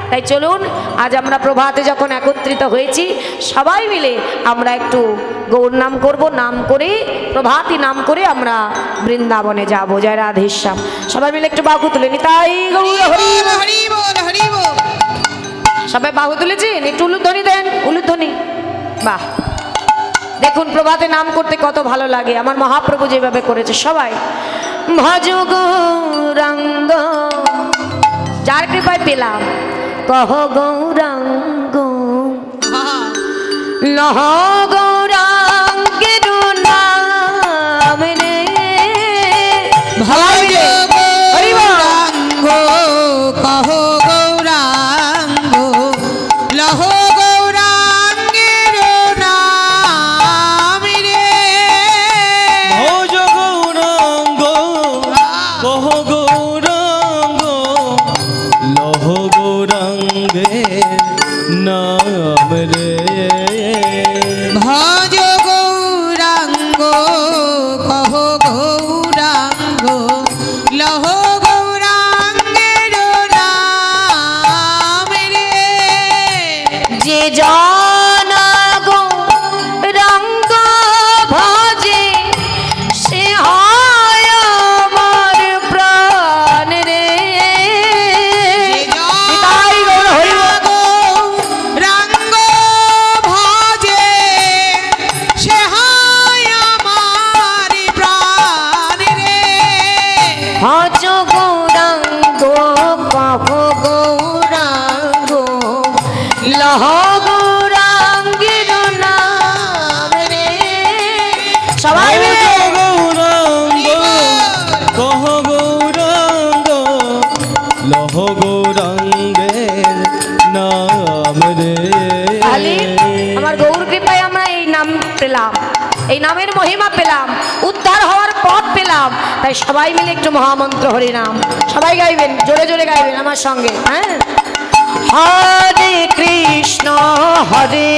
তাই চলুন আজ আমরা প্রভাতে যখন একত্রিত হয়েছি সবাই মিলে আমরা একটু গৌর নাম করব, নাম করে প্রভাতী নাম করে আমরা বৃন্দাবনে যাব। জয় রাধেশ্যাম। সবাই মিলে একটু বাহু তুলে নি, তাই গৌর হরি হরি বল হরি বল। সবাই বাহু তুলেছেন, একটু উলুধ্বনি দেন, উলুধ্বনি। বাহ, দেখুন প্রভাতে নাম করতে কত ভালো লাগে, আমার মহাপ্রভু যেভাবে করেছে। সবাই ভজ গৌরাঙ্গ, যার কৃপায় পেলাম, কহ গৌরাঙ্গ লহ গৌরাঙ্গের নাম রে। ভজ গৌরাঙ্গ কহ গৌরাঙ্গ লহ গৌরাঙ্গের নাম রে। ভজ গৌরাঙ্গ কহ গৌরাঙ্গ লহ গৌরাঙ্গের নাম রে। ভজ গৌরাঙ্গ কহ গৌরাঙ্গ লহ গৌরাঙ্গের নাম রে। যে জন গৌরাঙ্গ ভজে সে হয় আমার প্রাণ রে। নিতাই গৌর হরি বল। গৌরাঙ্গ ভজে সে হয় আমার প্রাণ রে। ভজ গৌরাঙ্গ কহ গৌরাঙ্গ লহ গৌরাঙ্গের নাম রে। সবাই মিলে গৌরাঙ্গ কহ গৌরাঙ্গ লহ গৌরাঙ্গের নাম রে। তাহলে আমার গৌর কৃপায় আমরা এই নাম পেলাম, এই নামের মহিমা পেলাম, উদ্ধার হওয়ার পথ পেলাম। তাই সবাই মিলে একটু মহামন্ত্র হরি নাম সবাই গাইবেন, জোরে জোরে গাইবেন আমার সঙ্গে। হ্যাঁ, হরে কৃষ্ণ হরে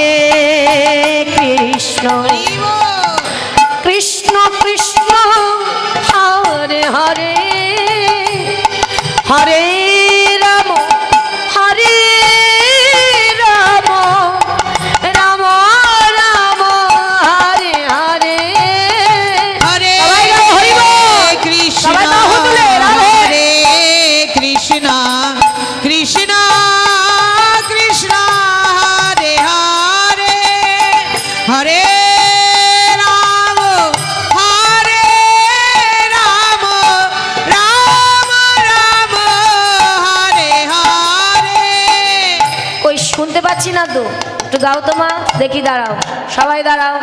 কৃষ্ণ কৃষ্ণ কৃষ্ণ হরে হরে হরে রাম হরে রাম রাম রাম হরে হরে। হরে সবাই গাও হরি বল। কৃষ্ণ সবাই বাহু তুলে রাধে। হরে কৃষ্ণ কৃষ্ণ কৃষ্ণ হরে হরে হরে রাম হরে রাম রাম রাম হরে হরে। কই শুনতে পাচ্ছি না তো, একটু গাও তো মা দেখি। দাঁড়াও, সবাই দাঁড়াও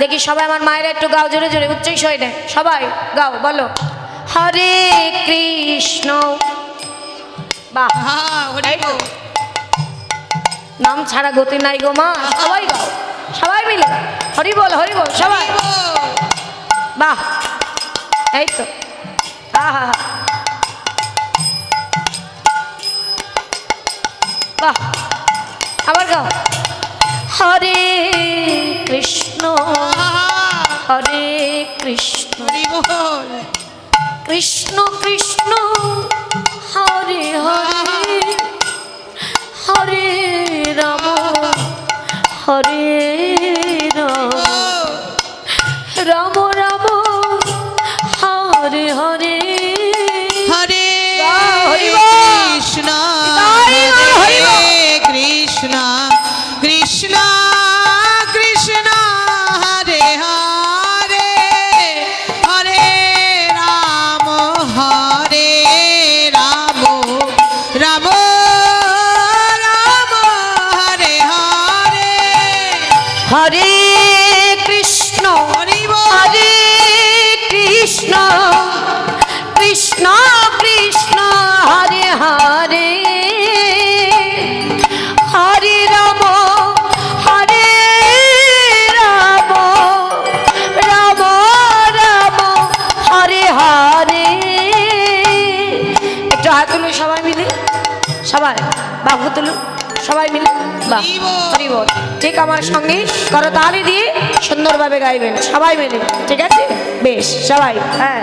দেখি, সবাই আমার মায়েরা একটু গাও জোরে জোরে উচ্চই সইনে সবাই গাও, বলো হরে কৃষ্ণ। বাহ, হরে এই তো। নাম ছাড়া গতি নাই গো মা, সবাই গাও, সবাই মিলে হরি বল হরি বল সবাই। বাহ, এই তো। আহা, বাহ, আবার গাও হরে কৃষ্ণ হরে কৃষ্ণ হরি বল। কৃষ্ণ কৃষ্ণ হরে হরে হরে রাম হরে রাম রাম রাম হরে হরে হরে হরি বল। কৃষ্ণ তাই বল, হরি বল। হরে কৃষ্ণ কৃষ্ণ কৃষ্ণ হরে হরে হরে রাম হরে রাম রাম রাম হরে হরে হরে কৃষ্ণ হরি বল। হরে কৃষ্ণ কৃষ্ণ কৃষ্ণ হরে হরে হরে রাম হরে রাম রাম রাম হরে হরে। একটু হাত তুলুন সবাই মিলে, সবাই বাহু তুলুন সবাই মিলে। বাহ, হরি বল। হরি বল। ঠিক আমার সঙ্গে করতালি দিয়ে সুন্দরভাবে গাইবেন সবাই মিলে, ঠিক আছে? বেশ, সবাই। হ্যাঁ,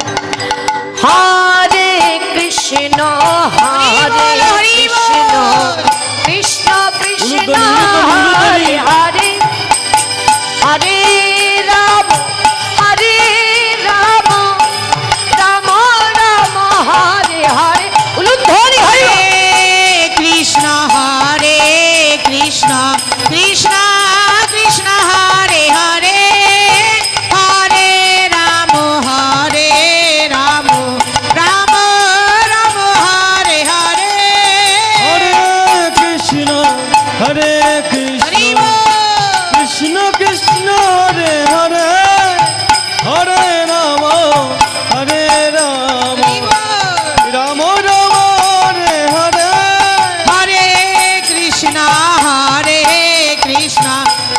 হরে কৃষ্ণ হরে কৃষ্ণ হরে হরি কৃষ্ণ বল। কৃষ্ণ কৃষ্ণ হরে হরে হরে রাম হরে রাম হরি বল। রাম রাম হরে হরে হরে কৃষ্ণ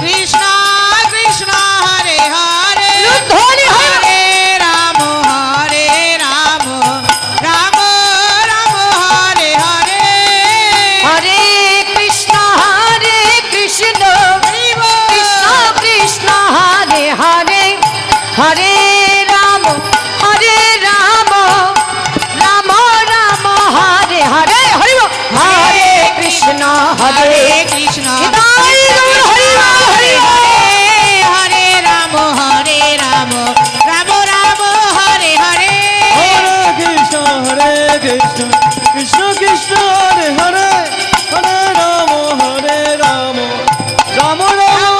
কৃষ্ণ কৃষ্ণ হরে হরে ধ্বনি হয় না। হরে রাম রাম রাম হরে হরে হরে কৃষ্ণ কৃষ্ণ হরি বল। কৃষ্ণ হরে হরে হরে রাম রাম রাম হরে হরে হরি বল। হরে কৃষ্ণ হরে হরে কৃষ্ণ নিতাই গৌর হরি বল, হরি বল। হরে রাম রাম রাম হরে হরে হরে কৃষ্ণ কৃষ্ণ কৃষ্ণ হরে হরে হরে রাম রাম রাম রাম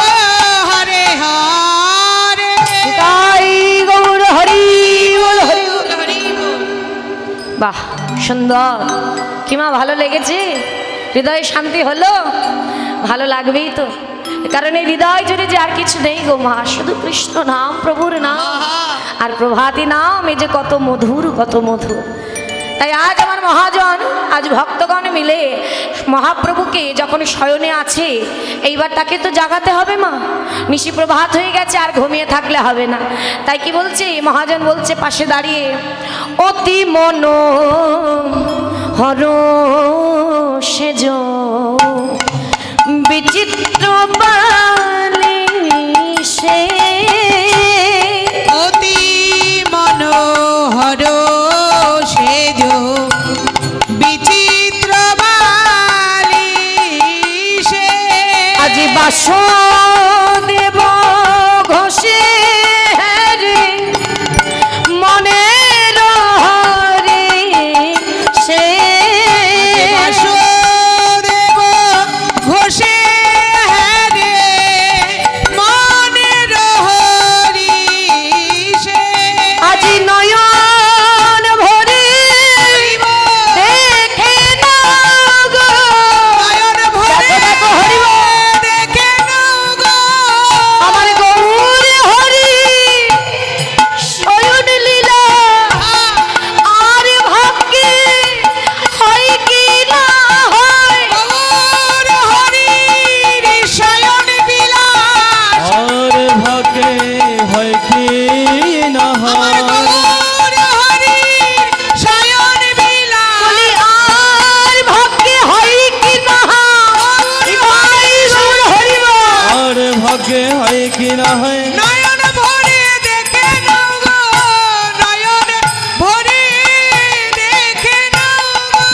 হরে হরে নিতাই গৌর হরি বল, হরি বল। হরি বল। বাহ সুন্দর, কিমা ভালো লেগেছে? হৃদয়ে শান্তি হলো? ভালো লাগবেই তো, কারণ এই হৃদয় জুড়ে যে আর কিছু নেই গো মা, শুধু কৃষ্ণ নাম, প্রভুর নাম আর প্রভাতী নাম। এই যে কত মধুর, কত মধুর। তাই আজ আমার মহাজন, আজ ভক্তগণ মিলে মহাপ্রভুকে যখন শয়নে আছে, এইবার তাকে তো জাগাতে হবে মা। নিশি প্রভাত হয়ে গেছে, আর ঘুমিয়ে থাকলে হবে না। তাই কি বলছে মহাজন? বলছে পাশে দাঁড়িয়ে, অতি মন হর সেজ বিচিত্র বালিশে অতি মনোহর সেজ বিচিত্র বালিশে আজি বাসুদেব ঘোষে রে মনের হরে সে বাসুদেব ঘোষে হরে মনের হরিষে। আজি নয়ন ভরে দেখে না গো। নয়ন ভরে দেখো, দেখো, হরি বল। দেখে নাও গো। আমার গৌর হরি শয়ন লীলা আর ভাগ্যে হয় কি না হয়। গৌর হরির শয়ন বিলাস। আর ভাগে হয় কি না আমার হয় গৌর হরির শয়ন বিলাস। বলি আর ভাগ্যে হয় কি না হয়। ভাই গৌর হরি বল। আর ভাগে হয় কি না হয় নয়ন ভরে দেখে নাও গো। নয়ন ভরে দেখে নাও গো।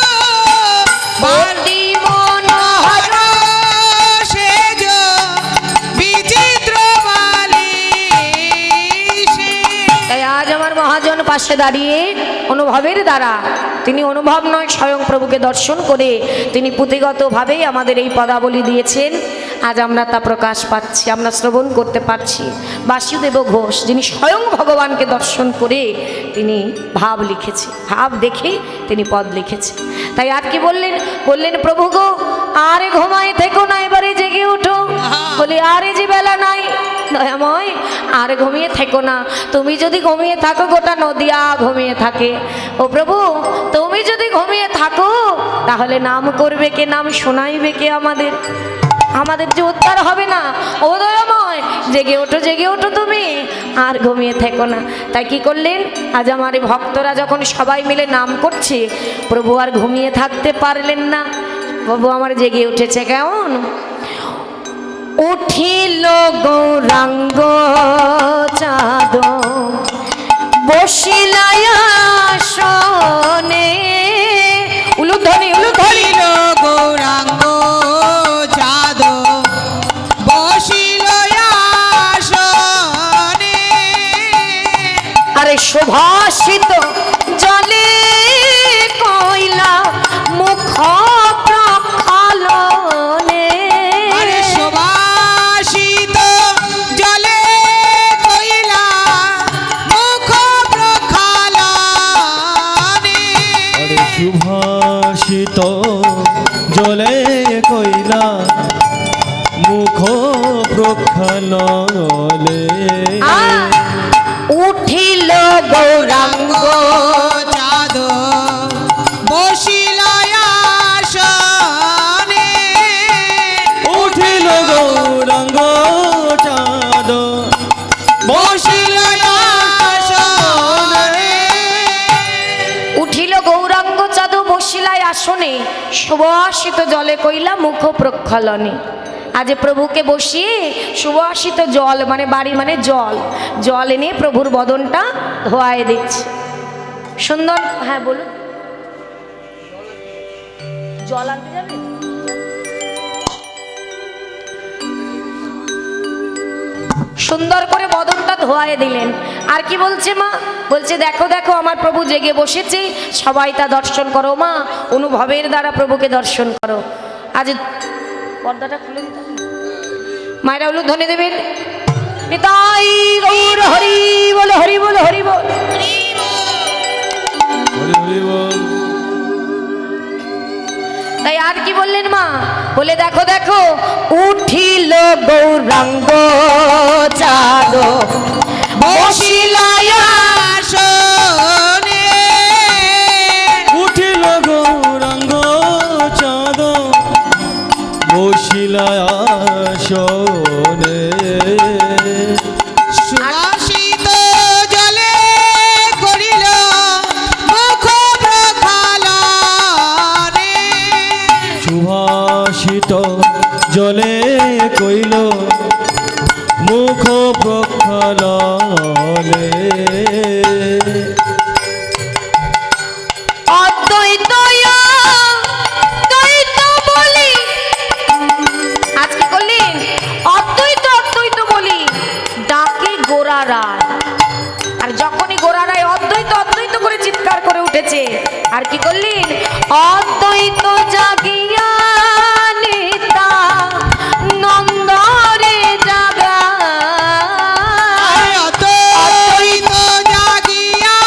অতি মনোহর মনোহর সেজ বিচিত্র বালিশে। তাই আজ আমার মহাজন পাশে দাঁড়িয়ে অনুভবের দ্বারা, তিনি অনুভব নয় স্বয়ং প্রভুকে দর্শন করে তিনি পুঁথিগতভাবেই আমাদের এই পদাবলী দিয়েছেন। আজ আমরা তা প্রকাশ পাচ্ছি, আমরা শ্রবণ করতে পারছি। বাসুদেব ঘোষ, যিনি স্বয়ং ভগবানকে দর্শন করে তিনি ভাব লিখেছে, ভাব দেখে তিনি পদ লিখেছে। তাই আর কি বললেন? বললেন প্রভু গো, আরে ঘুমায় থেকো না, এবারে জেগে উঠো। বলি আরে যে বেলা নাই দয়াময়, আর ঘুমিয়ে থেকো না। তুমি যদি ঘুমিয়ে থাকো, গোটা নদিয়া ঘুমিয়ে থাকে। ও প্রভু, তুমি যদি ঘুমিয়ে থাকো, তাহলে নাম করবে কে, নাম শোনাইবে কে আমাদের? আমাদের যে উদ্ধার হবে না। ও দয়াময়, জেগে ওঠো, জেগে ওঠো, তুমি আর ঘুমিয়ে থেকো না। তাই কি করলেন? আজ আমার এই ভক্তরা যখন সবাই মিলে নাম করছে, প্রভু আর ঘুমিয়ে থাকতে পারলেন না। প্রভু আমার জেগে উঠেছে। কেমন? উঠিল গৌরাঙ্গ চাঁদ বসিলায় আসনে। উলুধ্বনি, উলুধ্বনি। হরিল গৌরাঙ্গ চাঁদ বসিল আসনে। আরে সুভাষিত জলে কইলা মুখ প্রক্ষালনে। আরে সুবাসিত জলে কইলা মুখ প্রক্ষালনে। আরে সুভাষিত জলে কইলা মুখ প্রক্ষালনে আর উঠিল গৌরাঙ্গ চাঁদ বসিল আসনে উঠিল গৌরাঙ্গ চাঁদ বসিল আসনে উঠিল গৌরাঙ্গ চাঁদ বসিলায় আসনে সুবাসিত জলে কইলা মুখ প্রক্ষালনে। আজ প্রভুকে বসিয়ে সুবাসিত জল মানে বাড়ি মানে জল জল এনে প্রভুর বদনটা ধোয়ায় দিচ্ছে সুন্দর। হ্যাঁ বলুন, জল আনতে যাবে? সুন্দর করে বদনটা ধোয়ায় দিলেন। আর কি বলছে মা? বলছে দেখো দেখো আমার প্রভু জেগে বসেছে, সবাই তা দর্শন করো মা, অনুভবের দ্বারা প্রভুকে দর্শন করো। আজ পর্দাটা খুলে দিতে হবে। মায়েরা উলুধ্বনি দেবেন নিতাই গৌর হরি বল হরি বল হরি বল। হরি হরি বল। তাই আর কি বললেন মা? বলে দেখো দেখো উঠিল গৌরাঙ্গ চাঁদ বসিল আসনে উঠিল গৌরাঙ্গ চাঁদ বসিলা আসনে সুবাসিত জলে করিল মুখ প্রক্ষালনে সুভাষিত জলে কইল মুখ প্রক্ষালনে অদ্বৈত দ্বৈত বলি। আজ কি করলেন? অদ্বৈত অদ্বৈত বলি ডাকে গোরা রায়। আর যখনই গোরা রায় অদ্বৈত অদ্বৈত করে চিৎকার করে উঠেছে, আর কি করলেন? অদ্বৈত জাগিয়া নিতা নন্দরে জাগা। অদ্বৈত জাগিয়া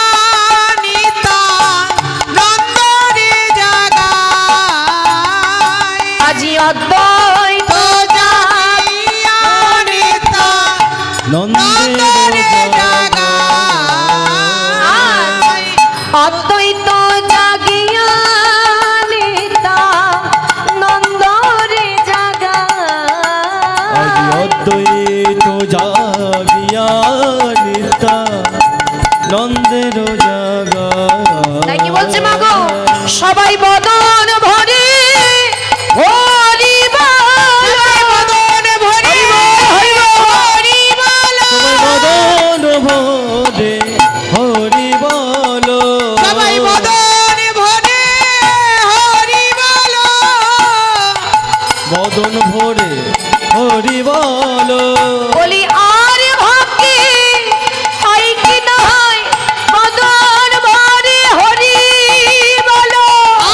নিতা নন্দরে জাগায় আজি অদ্বৈত জাগিয়া নিতা নন্দরে জাগায় অদ্বৈত জাগিয়া নিতা নন্দরে জাগা। আজ অদ্বৈত জাগিয়া নিতা নন্দের জাগা। তাই কি বলছে মাগো? সবাই বদন ভরে হরি বল। বদন ভরে হরি বল সবাই বদন ভরে হরি বল। সবাই বদন ভরে হরি বল বদন ভরে হরি বল। বলি আর ভাগ্যে হয় কি না হয় বদন ভরে হরি বলো।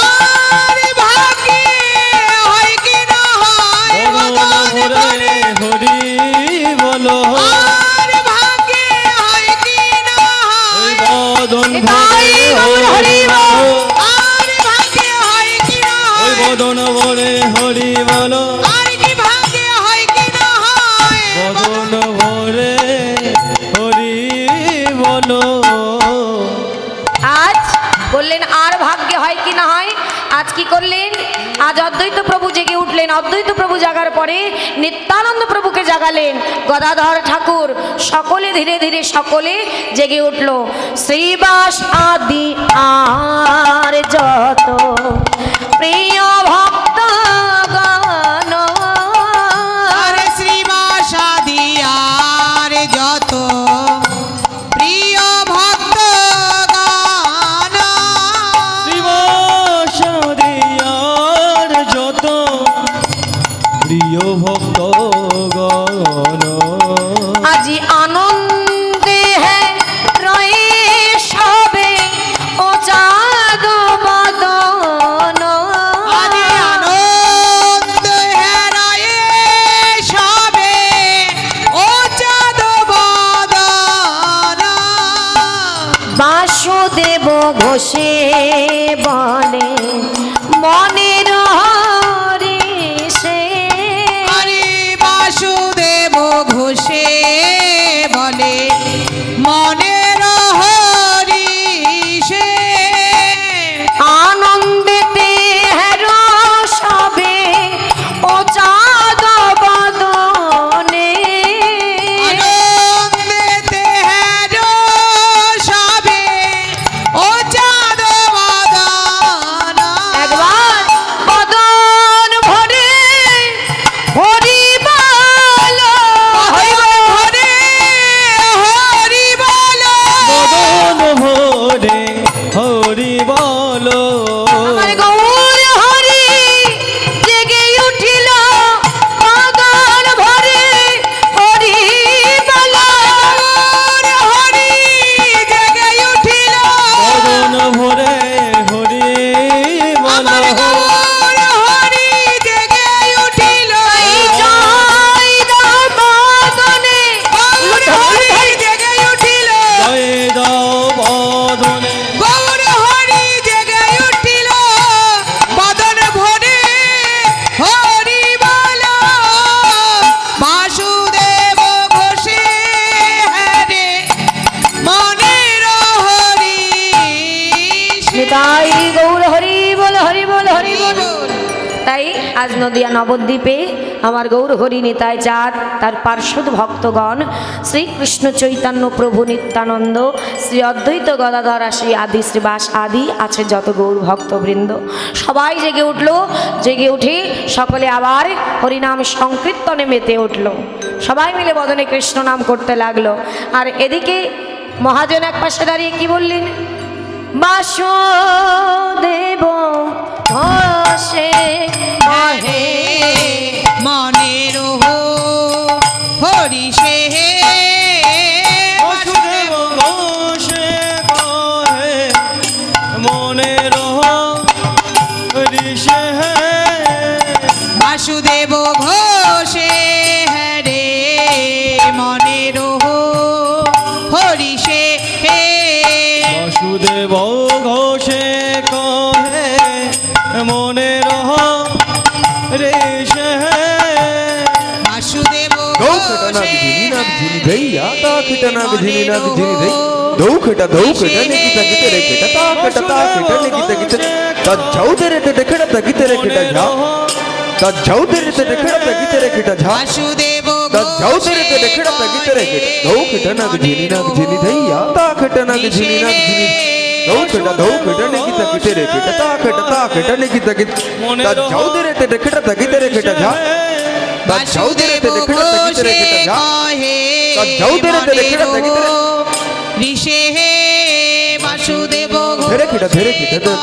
আর ভাগ্যে হয় কি না হয় বদন বদন ভরে ভরে হরি বল। আর ভাগ্যে হয় কি না ওই হয় বদন নিতাই ভরে গৌর হরি হরি বল। বল। আর ভাগ্যে হয় কি না ওই হয় বদন ভরে হরি বল। আর কি ভাগ্যে হয় কি না হয় বদন ভরে হরি বল। আজ বললেন আর ভাগ্যে হয় কি না হয়। আজ কি করলেন? আজ অদ্বৈত প্রভু জেগে উঠলেন। অদ্বৈত প্রভু জাগার পরে নিত্যানন্দ প্রভুকে জাগালেন গদাধর ঠাকুর। সকলে ধীরে ধীরে সকলে জেগে উঠল। শ্রীবাস আদি আর যত প্রিয় ভক্ত গণ। আরে শ্রীবাসা দিয়ার যত প্রিয় ভক্ত গান শিবসাদিয়ার যত প্রিয় ভক্ত গণ আজি আনন্দে রয়ে সবে ও চাঁদ বদন। আরে আনন্দ হেরায়ে সবে ও চাঁদ বদন বাসুদেব ঘোষে বলে মনের হরি সে। আরে বা নদিয়া নবদ্বীপে আমার গৌর হরি নিতাই চাঁদ তার পার্শ্বদ ভক্তগণ শ্রীকৃষ্ণ চৈতন্য প্রভু নিত্যানন্দ শ্রী অদ্বৈত গদাধর শ্রী আদি শ্রীবাস আদি আছে যত গৌর ভক্তবৃন্দ সবাই জেগে উঠল। জেগে উঠে সকলে আবার হরিনাম সংকীর্তনে মেতে উঠল। সবাই মিলে বদনে কৃষ্ণ নাম করতে লাগলো। আর এদিকে মহাজন এক পাশে দাঁড়িয়ে কি বললেন? বাসুদেব ঘোষে হে মনের হরি সে বাসুদেব ঘোষে কহে মনের ঋষে বাসুদেব ঘোষে হরে মনের হরি সে বাসুদেব ঘোষে কহে মনের ঋষে বাসুদেব দৌখেটা নাগ ঝিনি ধৈয়া তাখেটা নাগ ঝিনি ধৈ দৌখেটা নিকিতা গিতে রেখেটা তাখেটা নিকিতা গিতে তজ্জৌদের দেখেটা তগিতে রেখেটা ঝা তজ্জৌদের দেখেটা তগিতে রেখেটা ঝা বাসুদেব তজ্জৌদের দেখেটা তগিতে রেখেটা দৌখেটা নাগ ঝিনি ধৈয়া তাখেটা নাগ ঝিনি দৌখেটা নিকিতা গিতে রেখেটা তাখেটা নিকিতা গিতে তজ্জৌদের দেখেটা তগিতে রেখেটা ঝা তজ্জৌদের দেখেটা তগিতে রেখেটা ঝা তজ্জৌদের দেখেটা তগিতে ঋষে বাসুদেব ধরে কিটা তক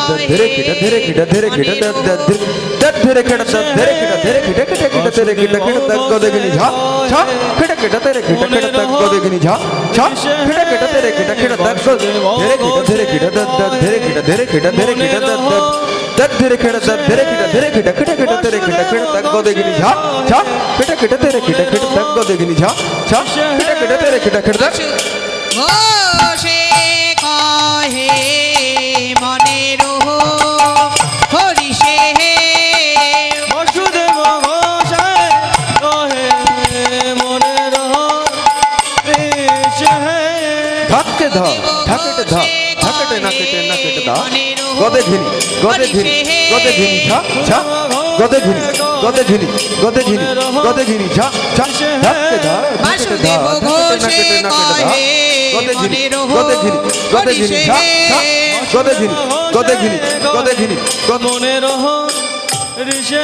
গদেগিনি ঝা ছা কিটা তেরে কিটা তক গদেগিনি ঝা ছা কিটা তেরে কিটা তক ধরে কিটা ধরে কিটা তেরে কিটা তক গদেগিনি ঝা ছা কিটা তেরে কিটা তক গদেগিনি ঝা ছা কিটা তেরে কিটা ঘোষে কহে মনের হরি সে বাসুদেব ঘোষে কহে মনের ঋষে ধাক্কে ধা ধাকেটে ধা ধাকেটে নাকেটে ধা গদে ধিনি ঝা ছা গদে ধিনি ঝা ছা ধাক্কে ধা বাসুদেব ঘোষে কহে মনের হরি সে মনের ঋষে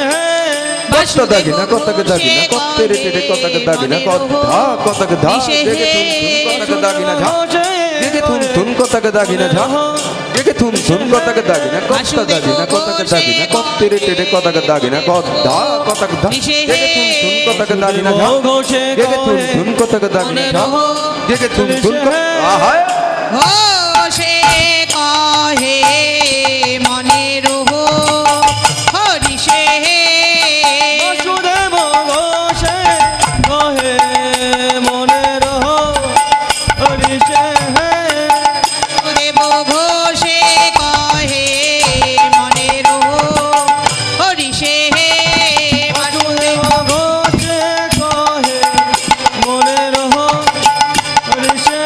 কত দাগিনা কতকে দাগিনা কত রে রে কতকে দাগিনা কতকে ধা দেখে কতকে দাগিনা ঝা দেখে থুন কতকে দাগিনা ঝা দেখে থুন কতকে দাগিনা কত দাগিনা কতকে দাগিনা কত রে রে কতকে দাগিনা কতকে ধা দেখে থুন কতকে দাগিনা ঝা ঘোষে দেখে থুন কতকে দাগিনা ঝা দেখে থুন আহা ঘোষে কহে মনের হরি সে বাসুদেব ঘোষে কহে মনের ঋষে দেব ঘোষে কহে মনের হরি সে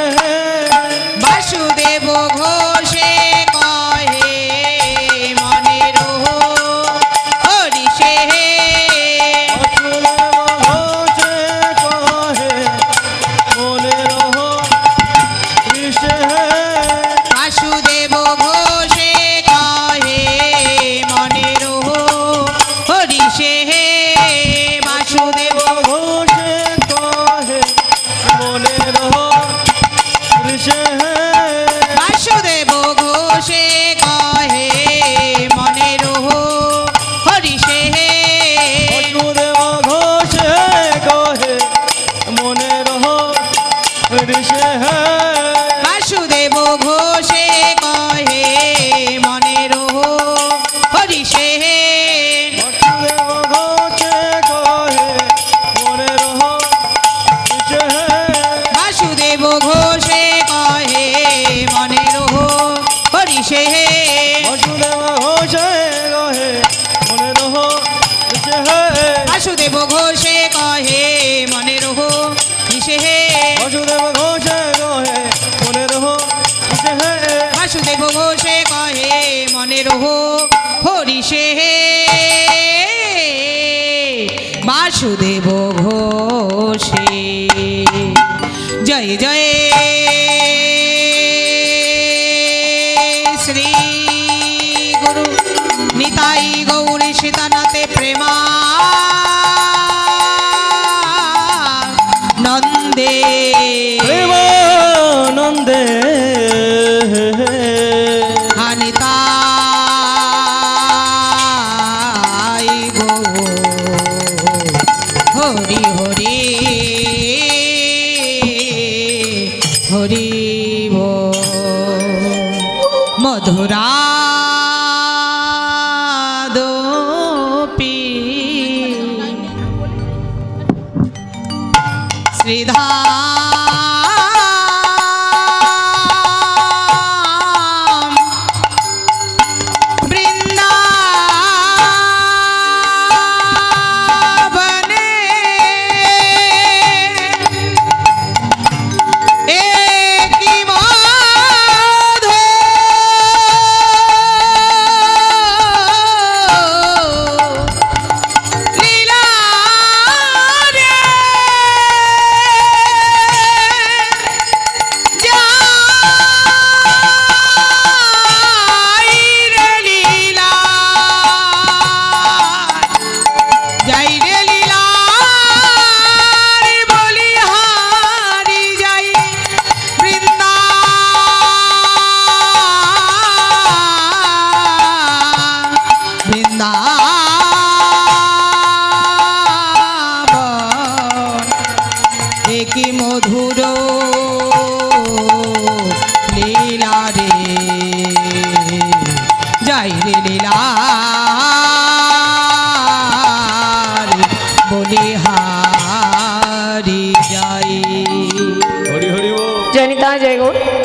বাসুদেব ঘোষে কহে মনের ঋষে বাসুদেব ঘোষে কহে মনের হরি সে বাসুদেব ঘোষে কহে মনের ঋষে বাসুদেব ঘোষে কহে মনের বাসুদেব ঘোষে কহে বাসুদেব ঘোষে কহে মনের হরি সে বাসুদেব ঘোষে কহে মনের হরি সে বাসুদেব ঘোষে কহে মনের হরি সে বাসুদেব ঘোষে কহে মনের বাসুদেব ঘোষে কহে মনের হরি সে বাসুদেব ঘোষে জয় জয় শ্রী গুরু নিতাই গৌরী সীতানাথে প্রেমা নন্দে প্রেমানন্দে হানিতাই গো হরি হরি হরি মধুরা দোপি শ্রীধা কি মধুর লীলা রে যাই রে লীলা বলি হারি যাই হরি হরি বল। জয় নিতাই জয় গৌর।